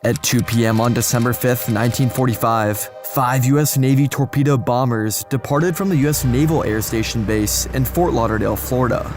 At 2 p.m. on December 5, 1945, 5 U.S. Navy torpedo bombers departed from the U.S. Naval Air Station Base in Fort Lauderdale, Florida.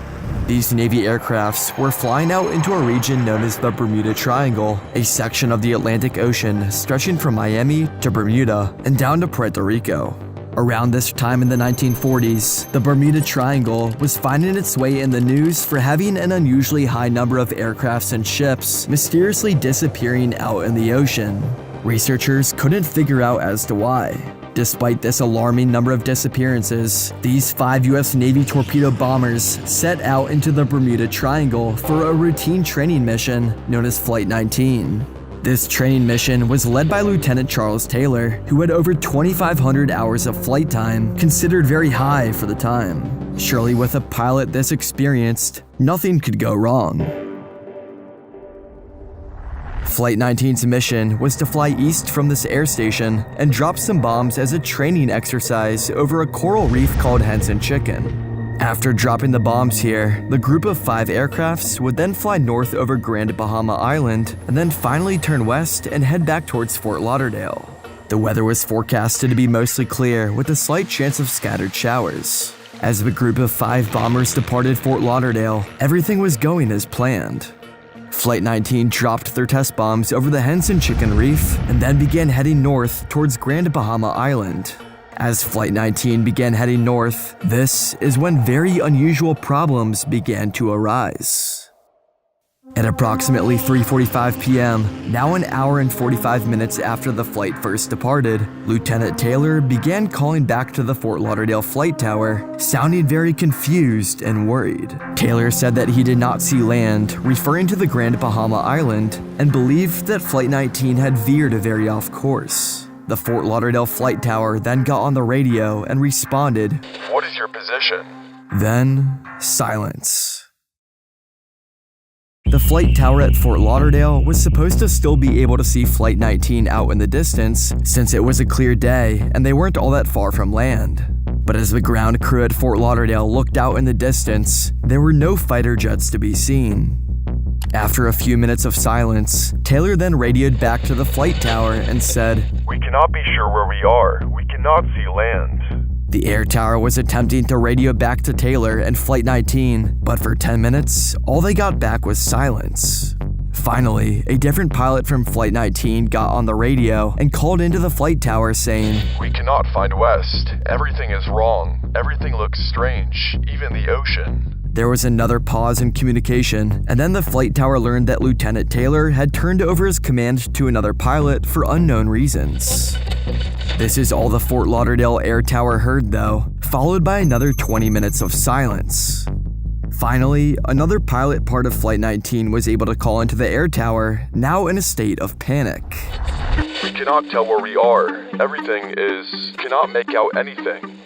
These Navy aircrafts were flying out into a region known as the Bermuda Triangle, a section of the Atlantic Ocean stretching from Miami to Bermuda and down to Puerto Rico. Around this time in the 1940s, the Bermuda Triangle was finding its way in the news for having an unusually high number of aircrafts and ships mysteriously disappearing out in the ocean. Researchers couldn't figure out as to why. Despite this alarming number of disappearances, these 5 U.S. Navy torpedo bombers set out into the Bermuda Triangle for a routine training mission known as Flight 19. This training mission was led by Lieutenant Charles Taylor, who had over 2,500 hours of flight time, considered very high for the time. Surely with a pilot this experienced, nothing could go wrong. Flight 19's mission was to fly east from this air station and drop some bombs as a training exercise over a coral reef called Henson Chicken. After dropping the bombs here, the group of 5 aircrafts would then fly north over Grand Bahama Island and then finally turn west and head back towards Fort Lauderdale. The weather was forecasted to be mostly clear with a slight chance of scattered showers. As the group of 5 bombers departed Fort Lauderdale, everything was going as planned. Flight 19 dropped their test bombs over the Henson Chicken Reef and then began heading north towards Grand Bahama Island. As Flight 19 began heading north, this is when very unusual problems began to arise. At approximately 3:45 p.m., now an hour and 45 minutes after the flight first departed, Lieutenant Taylor began calling back to the Fort Lauderdale flight tower, sounding very confused and worried. Taylor said that he did not see land, referring to the Grand Bahama Island, and believed that Flight 19 had veered very off course. The Fort Lauderdale flight tower then got on the radio and responded, "What is your position?" Then, silence. The flight tower at Fort Lauderdale was supposed to still be able to see Flight 19 out in the distance since it was a clear day and they weren't all that far from land. But as the ground crew at Fort Lauderdale looked out in the distance, there were no fighter jets to be seen. After a few minutes of silence, Taylor then radioed back to the flight tower and said, "We cannot be sure where we are. We cannot see land." The air tower was attempting to radio back to Taylor and Flight 19, but for 10 minutes, all they got back was silence. Finally, a different pilot from Flight 19 got on the radio and called into the flight tower saying, "We cannot find west. Everything is wrong. Everything looks strange, even the ocean." There was another pause in communication, and then the flight tower learned that Lieutenant Taylor had turned over his command to another pilot for unknown reasons. This is all the Fort Lauderdale air tower heard though, followed by another 20 minutes of silence. Finally, another pilot part of Flight 19 was able to call into the air tower, now in a state of panic. "We cannot tell where we are. Cannot make out anything.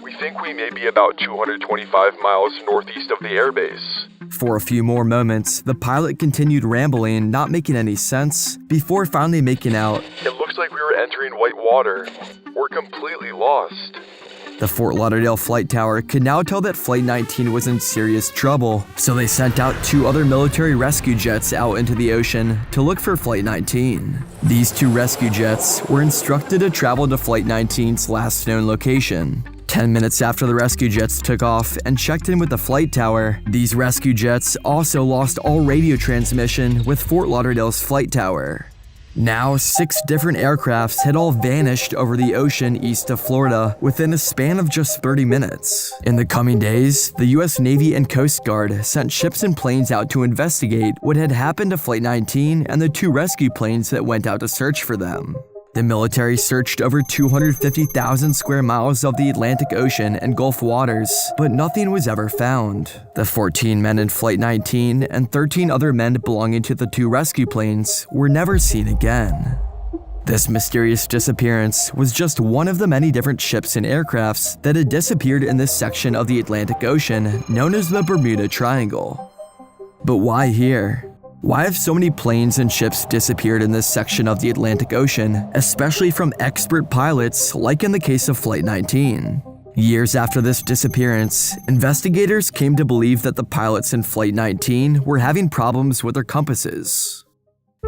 We think we may be about 225 miles northeast of the airbase." For a few more moments, the pilot continued rambling, not making any sense, before finally making out, "It looks like we were entering white water. We're completely lost." The Fort Lauderdale flight tower could now tell that Flight 19 was in serious trouble, so they sent out 2 other military rescue jets out into the ocean to look for Flight 19. These 2 rescue jets were instructed to travel to Flight 19's last known location. 10 minutes after the rescue jets took off and checked in with the flight tower, these rescue jets also lost all radio transmission with Fort Lauderdale's flight tower. Now, 6 different aircrafts had all vanished over the ocean east of Florida within a span of just 30 minutes. In the coming days, the US Navy and Coast Guard sent ships and planes out to investigate what had happened to Flight 19 and the 2 rescue planes that went out to search for them. The military searched over 250,000 square miles of the Atlantic Ocean and Gulf waters, but nothing was ever found. The 14 men in Flight 19 and 13 other men belonging to the 2 rescue planes were never seen again. This mysterious disappearance was just one of the many different ships and aircrafts that had disappeared in this section of the Atlantic Ocean known as the Bermuda Triangle. But why here? Why have so many planes and ships disappeared in this section of the Atlantic Ocean, especially from expert pilots like in the case of Flight 19? Years after this disappearance, investigators came to believe that the pilots in Flight 19 were having problems with their compasses.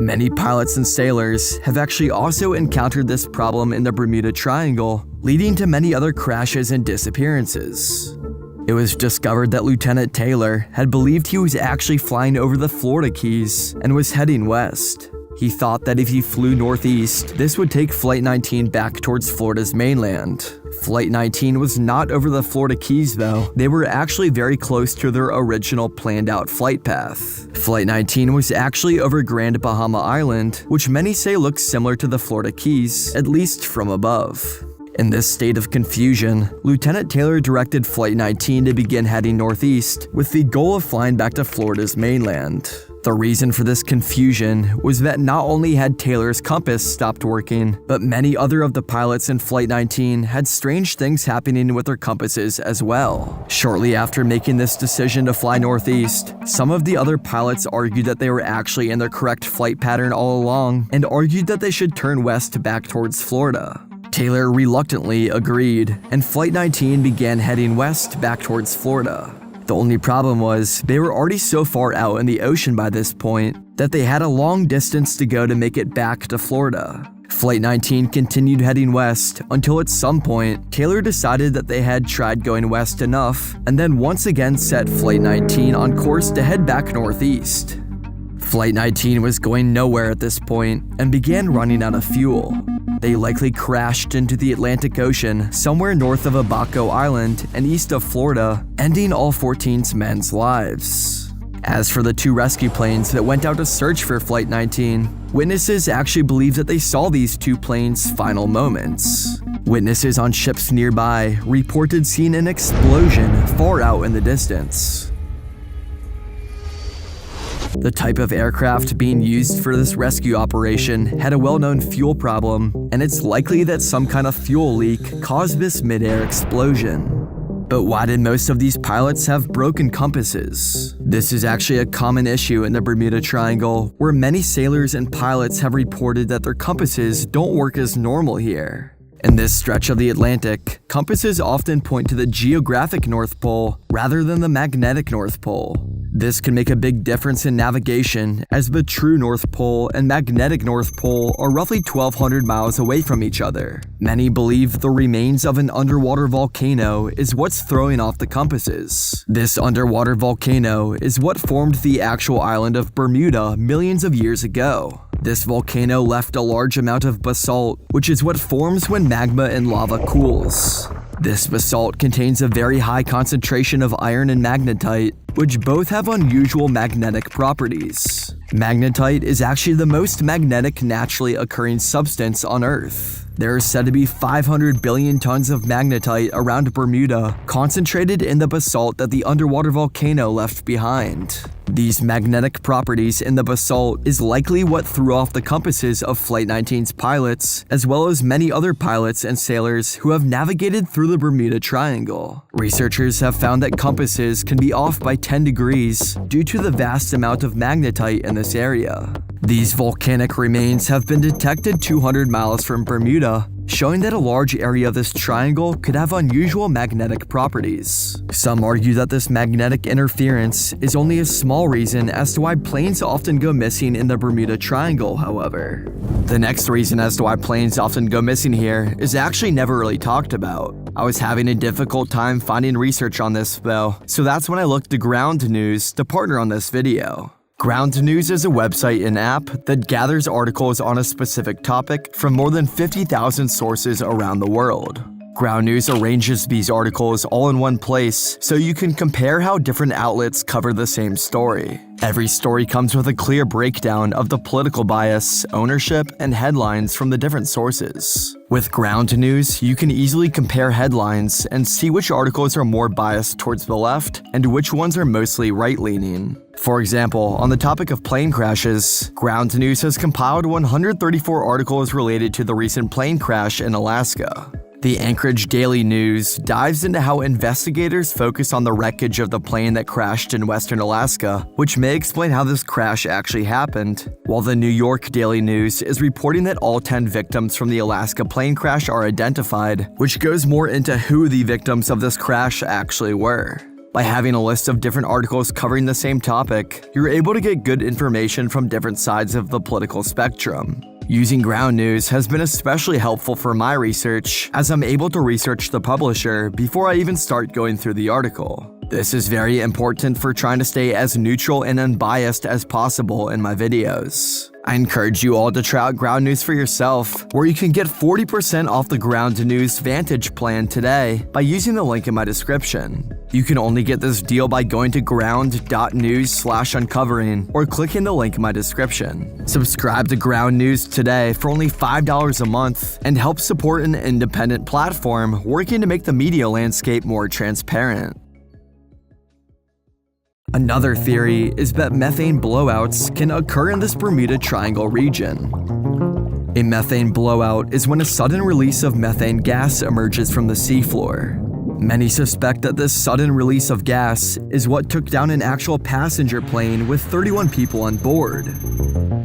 Many pilots and sailors have actually also encountered this problem in the Bermuda Triangle, leading to many other crashes and disappearances. It was discovered that Lieutenant Taylor had believed he was actually flying over the Florida Keys and was heading west. He thought that if he flew northeast, this would take Flight 19 back towards Florida's mainland. Flight 19 was not over the Florida Keys though. They were actually very close to their original planned out flight path. Flight 19 was actually over Grand Bahama Island, which many say looks similar to the Florida Keys, at least from above. In this state of confusion, Lieutenant Taylor directed Flight 19 to begin heading northeast with the goal of flying back to Florida's mainland. The reason for this confusion was that not only had Taylor's compass stopped working, but many other of the pilots in Flight 19 had strange things happening with their compasses as well. Shortly after making this decision to fly northeast, some of the other pilots argued that they were actually in their correct flight pattern all along and argued that they should turn west back towards Florida. Taylor reluctantly agreed, and Flight 19 began heading west back towards Florida. The only problem was, they were already so far out in the ocean by this point that they had a long distance to go to make it back to Florida. Flight 19 continued heading west until at some point, Taylor decided that they had tried going west enough and then once again set Flight 19 on course to head back northeast. Flight 19 was going nowhere at this point and began running out of fuel. They likely crashed into the Atlantic Ocean somewhere north of Abaco Island and east of Florida, ending all 14 men's lives. As for the 2 rescue planes that went out to search for Flight 19, witnesses actually believe that they saw these 2 planes' final moments. Witnesses on ships nearby reported seeing an explosion far out in the distance. The type of aircraft being used for this rescue operation had a well-known fuel problem, and it's likely that some kind of fuel leak caused this mid-air explosion. But why did most of these pilots have broken compasses? This is actually a common issue in the Bermuda Triangle, where many sailors and pilots have reported that their compasses don't work as normal here. In this stretch of the Atlantic, compasses often point to the geographic North Pole rather than the magnetic North Pole. This can make a big difference in navigation, as the true North Pole and magnetic North Pole are roughly 1,200 miles away from each other. Many believe the remains of an underwater volcano is what's throwing off the compasses. This underwater volcano is what formed the actual island of Bermuda millions of years ago. This volcano left a large amount of basalt, which is what forms when magma and lava cools. This basalt contains a very high concentration of iron and magnetite, which both have unusual magnetic properties. Magnetite is actually the most magnetic naturally occurring substance on Earth. There are said to be 500 billion tons of magnetite around Bermuda, concentrated in the basalt that the underwater volcano left behind. These magnetic properties in the basalt is likely what threw off the compasses of Flight 19's pilots, as well as many other pilots and sailors who have navigated through the Bermuda Triangle. Researchers have found that compasses can be off by 10 degrees due to the vast amount of magnetite in this area. These volcanic remains have been detected 200 miles from Bermuda, showing that a large area of this triangle could have unusual magnetic properties. Some argue that this magnetic interference is only a small reason as to why planes often go missing in the Bermuda Triangle, however. The next reason as to why planes often go missing here is actually never really talked about. I was having a difficult time finding research on this though, so that's when I looked to Ground News to partner on this video. Ground News is a website and app that gathers articles on a specific topic from more than 50,000 sources around the world. Ground News arranges these articles all in one place so you can compare how different outlets cover the same story. Every story comes with a clear breakdown of the political bias, ownership, and headlines from the different sources. With Ground News, you can easily compare headlines and see which articles are more biased towards the left and which ones are mostly right-leaning. For example, on the topic of plane crashes, Ground News has compiled 134 articles related to the recent plane crash in Alaska. The Anchorage Daily News dives into how investigators focus on the wreckage of the plane that crashed in western Alaska, which may explain how this crash actually happened, while the New York Daily News is reporting that all 10 victims from the Alaska plane crash are identified, which goes more into who the victims of this crash actually were. By having a list of different articles covering the same topic, you're able to get good information from different sides of the political spectrum. Using ground news has been especially helpful for my research, as I'm able to research the publisher before I even start going through the article. This is very important for trying to stay as neutral and unbiased as possible in my videos. I encourage you all to try out ground news for yourself, where you can get 40% off the ground news Vantage plan today by using the link in my description. You can only get this deal by going to ground.news/uncovering or clicking the link in my description. Subscribe to Ground News today for only $5 a month and help support an independent platform working to make the media landscape more transparent. Another theory is that methane blowouts can occur in this Bermuda Triangle region. A methane blowout is when a sudden release of methane gas emerges from the seafloor. Many suspect that this sudden release of gas is what took down an actual passenger plane with 31 people on board.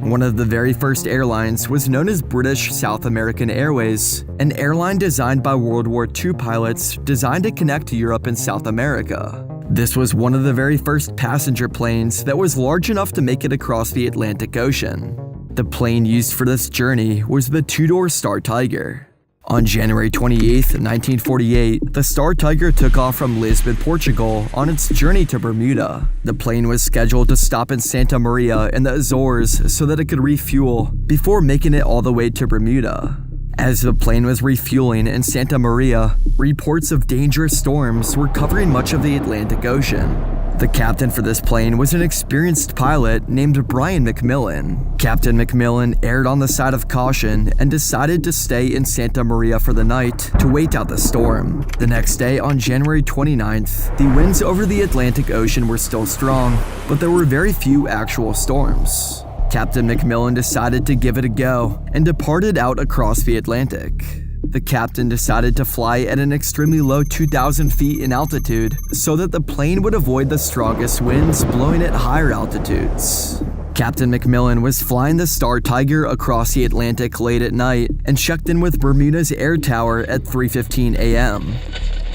One of the very first airlines was known as British South American Airways, an airline designed by World War II pilots designed to connect to Europe and South America. This was one of the very first passenger planes that was large enough to make it across the Atlantic Ocean. The plane used for this journey was the two-door Star Tiger. On January 28, 1948, the Star Tiger took off from Lisbon, Portugal on its journey to Bermuda. The plane was scheduled to stop in Santa Maria in the Azores so that it could refuel before making it all the way to Bermuda. As the plane was refueling in Santa Maria, reports of dangerous storms were covering much of the Atlantic Ocean. The captain for this plane was an experienced pilot named Brian McMillan. Captain McMillan erred on the side of caution and decided to stay in Santa Maria for the night to wait out the storm. The next day, on January 29th, the winds over the Atlantic Ocean were still strong, but there were very few actual storms. Captain McMillan decided to give it a go and departed out across the Atlantic. The captain decided to fly at an extremely low 2,000 feet in altitude so that the plane would avoid the strongest winds blowing at higher altitudes. Captain McMillan was flying the Star Tiger across the Atlantic late at night and checked in with Bermuda's air tower at 3:15 a.m.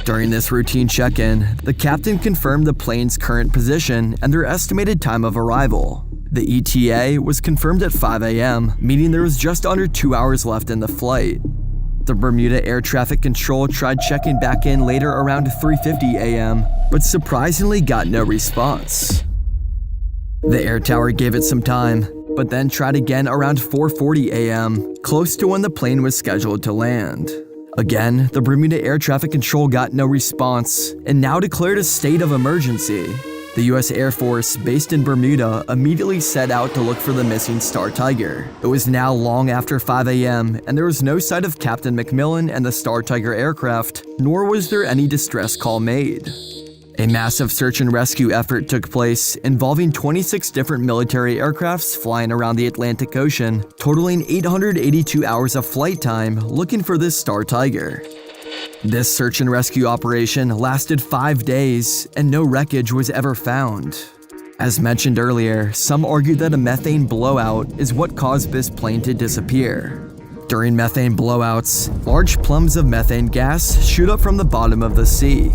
During this routine check-in, the captain confirmed the plane's current position and their estimated time of arrival. The ETA was confirmed at 5 a.m., meaning there was just under 2 hours left in the flight. The Bermuda Air Traffic Control tried checking back in later around 3:50 a.m., but surprisingly got no response. The air tower gave it some time, but then tried again around 4:40 a.m., close to when the plane was scheduled to land. Again, the Bermuda Air Traffic Control got no response and now declared a state of emergency. The U.S. Air Force, based in Bermuda, immediately set out to look for the missing Star Tiger. It was now long after 5 a.m., and there was no sight of Captain McMillan and the Star Tiger aircraft, nor was there any distress call made. A massive search and rescue effort took place, involving 26 different military aircrafts flying around the Atlantic Ocean, totaling 882 hours of flight time looking for this Star Tiger. This search and rescue operation lasted 5 days, and no wreckage was ever found. As mentioned earlier, some argue that a methane blowout is what caused this plane to disappear. During methane blowouts, large plumes of methane gas shoot up from the bottom of the sea.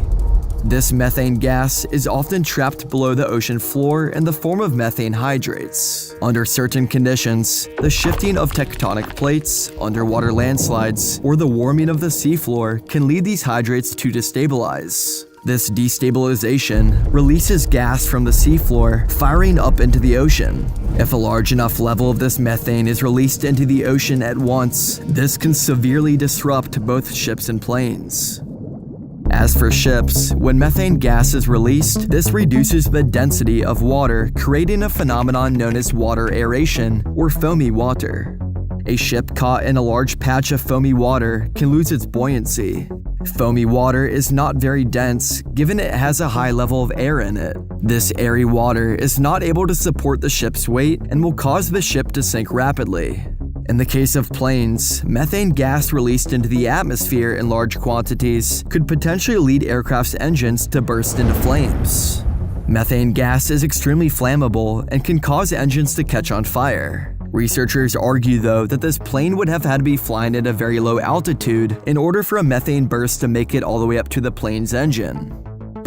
This methane gas is often trapped below the ocean floor in the form of methane hydrates. Under certain conditions, the shifting of tectonic plates, underwater landslides, or the warming of the seafloor can lead these hydrates to destabilize. This destabilization releases gas from the seafloor, firing up into the ocean. If a large enough level of this methane is released into the ocean at once, this can severely disrupt both ships and planes. As for ships, when methane gas is released, this reduces the density of water, creating a phenomenon known as water aeration or foamy water. A ship caught in a large patch of foamy water can lose its buoyancy. Foamy water is not very dense, given it has a high level of air in it. This airy water is not able to support the ship's weight and will cause the ship to sink rapidly. In the case of planes, methane gas released into the atmosphere in large quantities could potentially lead aircraft's engines to burst into flames. Methane gas is extremely flammable and can cause engines to catch on fire. Researchers argue, though, that this plane would have had to be flying at a very low altitude in order for a methane burst to make it all the way up to the plane's engine.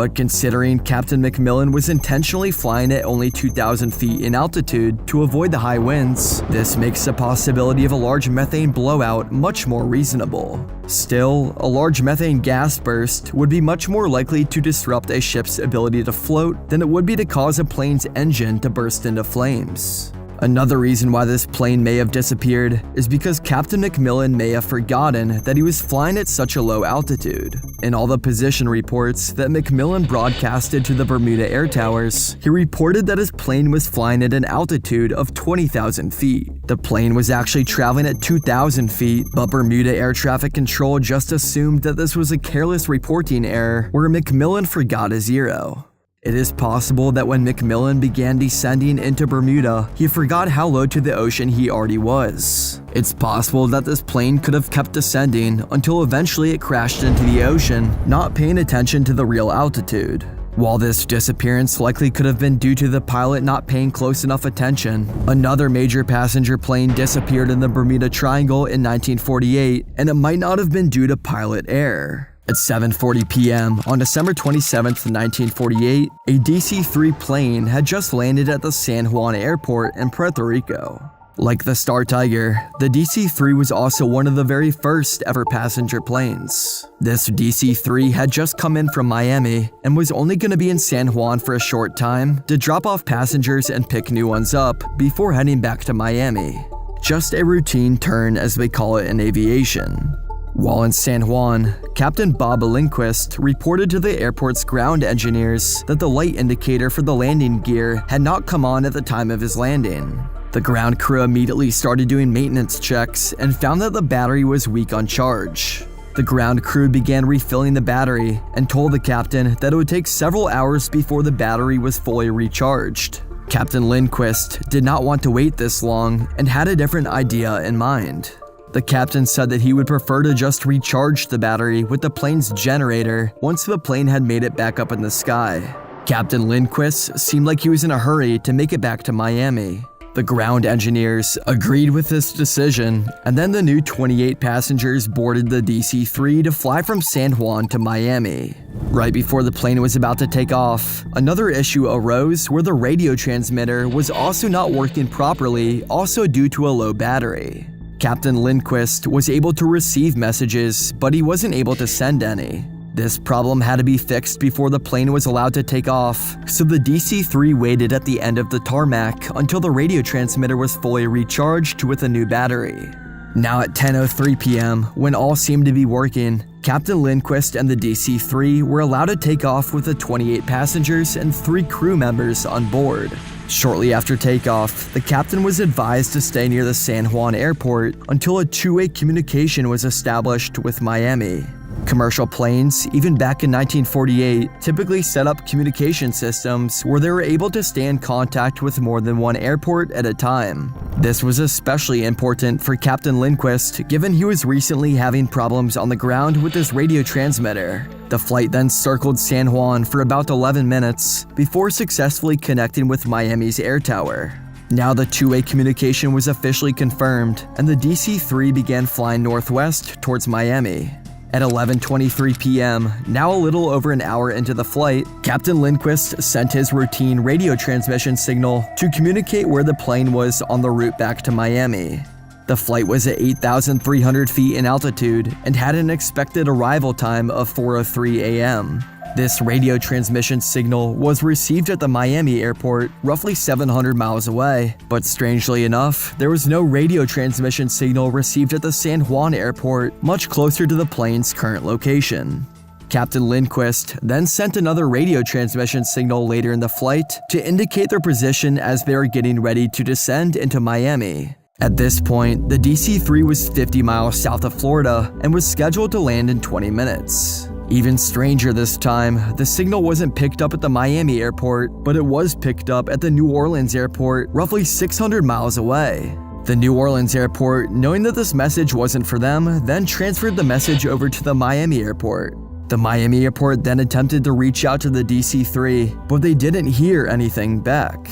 But considering Captain McMillan was intentionally flying at only 2,000 feet in altitude to avoid the high winds, this makes the possibility of a large methane blowout much more reasonable. Still, a large methane gas burst would be much more likely to disrupt a ship's ability to float than it would be to cause a plane's engine to burst into flames. Another reason why this plane may have disappeared is because Captain McMillan may have forgotten that he was flying at such a low altitude. In all the position reports that McMillan broadcasted to the Bermuda air towers, he reported that his plane was flying at an altitude of 20,000 feet. The plane was actually traveling at 2,000 feet, but Bermuda Air Traffic Control just assumed that this was a careless reporting error where McMillan forgot a zero. It is possible that when McMillan began descending into Bermuda, he forgot how low to the ocean he already was. It's possible that this plane could have kept descending until eventually it crashed into the ocean, not paying attention to the real altitude. While this disappearance likely could have been due to the pilot not paying close enough attention, another major passenger plane disappeared in the Bermuda Triangle in 1948, and it might not have been due to pilot error. At 7:40 p.m. on December 27, 1948, a DC-3 plane had just landed at the San Juan airport in Puerto Rico. Like the Star Tiger, the DC-3 was also one of the very first ever passenger planes. This DC-3 had just come in from Miami and was only going to be in San Juan for a short time to drop off passengers and pick new ones up before heading back to Miami. Just a routine turn, as they call it in aviation. While in San Juan, Captain Bob Lindquist reported to the airport's ground engineers that the light indicator for the landing gear had not come on at the time of his landing. The ground crew immediately started doing maintenance checks and found that the battery was weak on charge. The ground crew began refilling the battery and told the captain that it would take several hours before the battery was fully recharged. Captain Lindquist did not want to wait this long and had a different idea in mind. The captain said that he would prefer to just recharge the battery with the plane's generator once the plane had made it back up in the sky. Captain Lindquist seemed like he was in a hurry to make it back to Miami. The ground engineers agreed with this decision, and then the new 28 passengers boarded the DC-3 to fly from San Juan to Miami. Right before the plane was about to take off, another issue arose where the radio transmitter was also not working properly, also due to a low battery. Captain Lindquist was able to receive messages, but he wasn't able to send any. This problem had to be fixed before the plane was allowed to take off, so the DC-3 waited at the end of the tarmac until the radio transmitter was fully recharged with a new battery. Now at 10:03 p.m., when all seemed to be working, Captain Lindquist and the DC-3 were allowed to take off with the 28 passengers and 3 crew members on board. Shortly after takeoff, the captain was advised to stay near the San Juan airport until a two-way communication was established with Miami. Commercial planes, even back in 1948, typically set up communication systems where they were able to stay in contact with more than one airport at a time. This was especially important for Captain Lindquist, given he was recently having problems on the ground with his radio transmitter. The flight then circled San Juan for about 11 minutes before successfully connecting with Miami's air tower. Now the two-way communication was officially confirmed, and the DC-3 began flying northwest towards Miami. At 11:23 p.m., now a little over an hour into the flight, Captain Lindquist sent his routine radio transmission signal to communicate where the plane was on the route back to Miami. The flight was at 8,300 feet in altitude and had an expected arrival time of 4:03 a.m. This radio transmission signal was received at the Miami airport, roughly 700 miles away, but strangely enough, there was no radio transmission signal received at the San Juan airport, much closer to the plane's current location. Captain Lindquist then sent another radio transmission signal later in the flight to indicate their position as they were getting ready to descend into Miami. At this point, the DC-3 was 50 miles south of Florida and was scheduled to land in 20 minutes. Even stranger this time, the signal wasn't picked up at the Miami airport, but it was picked up at the New Orleans airport, roughly 600 miles away. The New Orleans airport, knowing that this message wasn't for them, then transferred the message over to the Miami airport. The Miami airport then attempted to reach out to the DC-3, but they didn't hear anything back.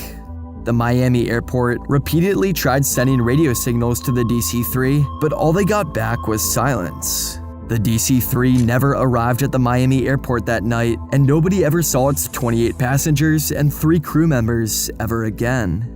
The Miami airport repeatedly tried sending radio signals to the DC-3, but all they got back was silence. The DC-3 never arrived at the Miami airport that night, and nobody ever saw its 28 passengers and 3 crew members ever again.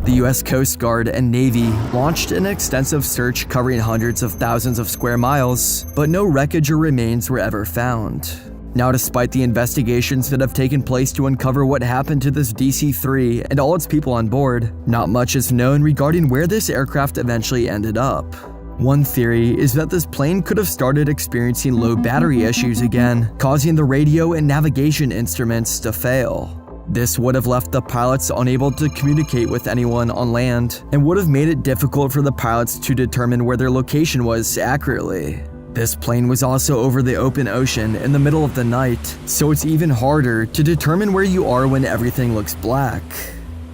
The US Coast Guard and Navy launched an extensive search covering hundreds of thousands of square miles, but no wreckage or remains were ever found. Now, despite the investigations that have taken place to uncover what happened to this DC-3 and all its people on board, not much is known regarding where this aircraft eventually ended up. One theory is that this plane could have started experiencing low battery issues again, causing the radio and navigation instruments to fail. This would have left the pilots unable to communicate with anyone on land and would have made it difficult for the pilots to determine where their location was accurately. This plane was also over the open ocean in the middle of the night, so it's even harder to determine where you are when everything looks black.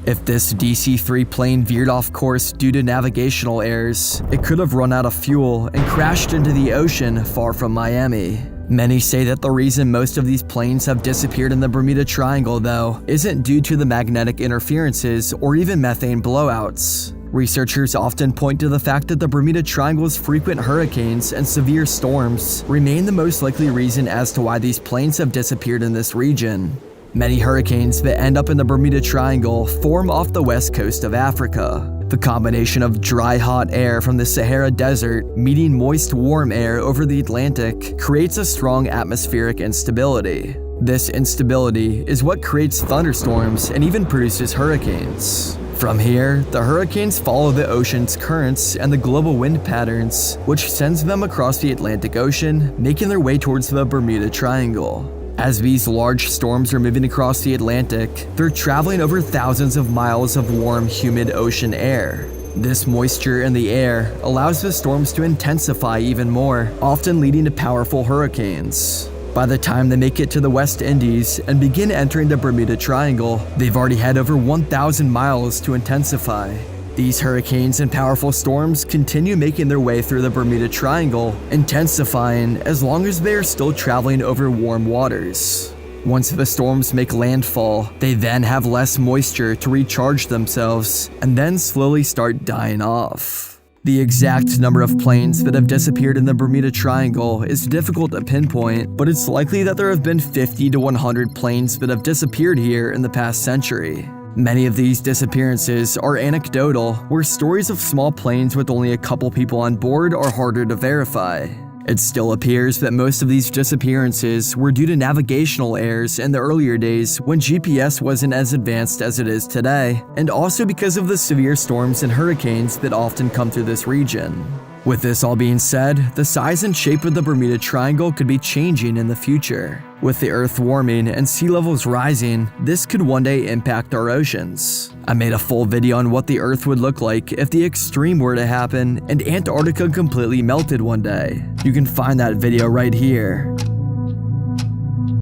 If this DC-3 plane veered off course due to navigational errors, it could have run out of fuel and crashed into the ocean far from Miami. Many say that the reason most of these planes have disappeared in the Bermuda Triangle, though, isn't due to the magnetic interferences or even methane blowouts. Researchers often point to the fact that the Bermuda Triangle's frequent hurricanes and severe storms remain the most likely reason as to why these planes have disappeared in this region. Many hurricanes that end up in the Bermuda Triangle form off the west coast of Africa. The combination of dry, hot air from the Sahara Desert meeting moist, warm air over the Atlantic creates a strong atmospheric instability. This instability is what creates thunderstorms and even produces hurricanes. From here, the hurricanes follow the ocean's currents and the global wind patterns, which sends them across the Atlantic Ocean, making their way towards the Bermuda Triangle. As these large storms are moving across the Atlantic, they're traveling over thousands of miles of warm, humid ocean air. This moisture in the air allows the storms to intensify even more, often leading to powerful hurricanes. By the time they make it to the West Indies and begin entering the Bermuda Triangle, they've already had over 1,000 miles to intensify. These hurricanes and powerful storms continue making their way through the Bermuda Triangle, intensifying as long as they are still traveling over warm waters. Once the storms make landfall, they then have less moisture to recharge themselves and then slowly start dying off. The exact number of planes that have disappeared in the Bermuda Triangle is difficult to pinpoint, but it's likely that there have been 50 to 100 planes that have disappeared here in the past century. Many of these disappearances are anecdotal, where stories of small planes with only a couple people on board are harder to verify. It still appears that most of these disappearances were due to navigational errors in the earlier days when GPS wasn't as advanced as it is today, and also because of the severe storms and hurricanes that often come through this region. With this all being said, the size and shape of the Bermuda Triangle could be changing in the future. With the Earth warming and sea levels rising, this could one day impact our oceans. I made a full video on what the Earth would look like if the extreme were to happen and Antarctica completely melted one day. You can find that video right here.